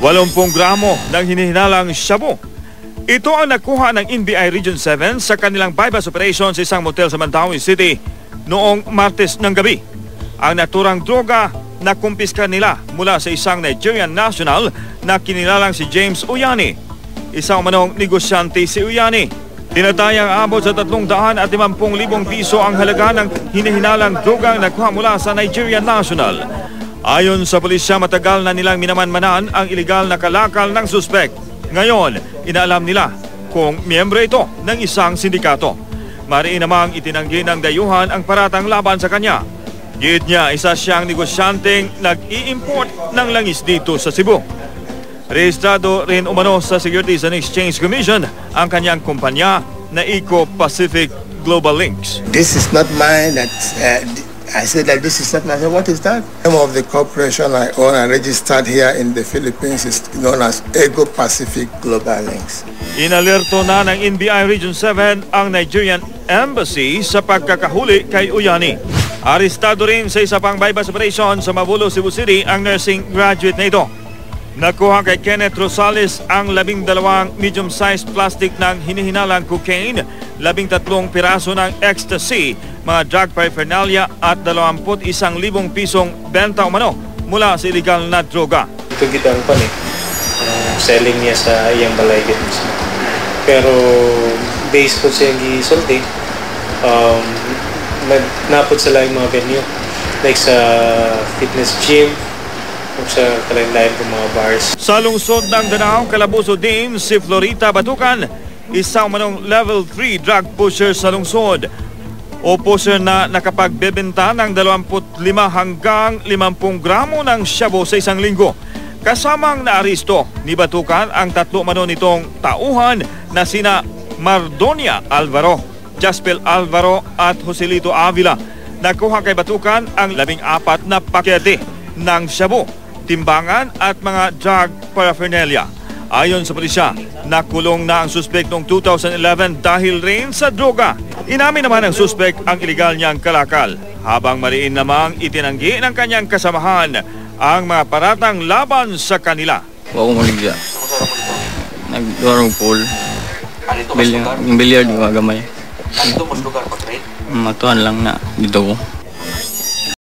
80 gramo ng hinihinalang shabu. Ito ang nakuha ng NBI Region 7 sa kanilang bypass operation sa isang motel sa Mandaue City noong Martes ng gabi. Ang naturang droga na kumpiska nila mula sa isang Nigerian national na kinilalang si James Uyani. Isang umanong negosyante si Uyani. Tinatayang abot sa 350,000 piso ang halaga ng hinihinalang drogang nakuha mula sa Nigerian national. Ayon sa pulisya, matagal na nilang minamanmanan ang ilegal na kalakal ng suspect. Ngayon, inaalam nila kung miyembro ito ng isang sindikato. Mariin namang itinanggi ng dayuhan ang paratang laban sa kanya. Gid niya, isa siyang negosyanteng nag-i-import ng langis dito sa Cebu. Rehistrado rin umano sa Securities and Exchange Commission ang kanyang kumpanya na Eco-Pacific Global Links. This is not mine. I said that this is not mine. What is that? The name of the corporation I own and registered here in the Philippines is known as Eco-Pacific Global Links. Inalerto na ng NBI Region 7 ang Nigerian Embassy sa pagkakahuli kay Uyani. Arestado rin sa isa pang bypass operation sa Mabulo, Cebu City ang nursing graduate na ito. Nakuha kay Kenneth Rosales ang 12 medium-sized plastic ng hinihinalang cocaine, 13 piraso ng ecstasy, mga drug paraphernalia at 21,000 pisong benta umano mula sa illegal na droga. Ito gitang selling niya sa iyang balay mismo. Pero based po siya gisulti, napod sila yung mga venue like sa fitness gym, sa kalain-lain ng mga bars. Sa lungsod ng Danao, Calabuzo din si Florita Batucan, isang manong level 3 drug pusher sa lungsod. O pusher na nakapagbebenta ng 25 hanggang 50 gramo ng shabu sa isang linggo. Kasamang naaresto ni Batucan ang 3 umano nitong tauhan na sina Mardonia Alvaro, Jaspel Alvaro at Joselito Avila. Nakuha kay Batucan ang 14 na pakete ng shabu, timbangan at mga drug paraphernalia. Ayon sa pulisya, nakulong na ang suspect noong 2011 dahil rin sa droga. Inamin naman ng suspect ang iligal niyang kalakal, habang mariin namang itinanggi ng kanyang kasamahan ang mga paratang laban sa kanila. Huwag ko maligya. Nagdorong pool. Yung bilyard, yung gamay. Matuan lang na dito ko.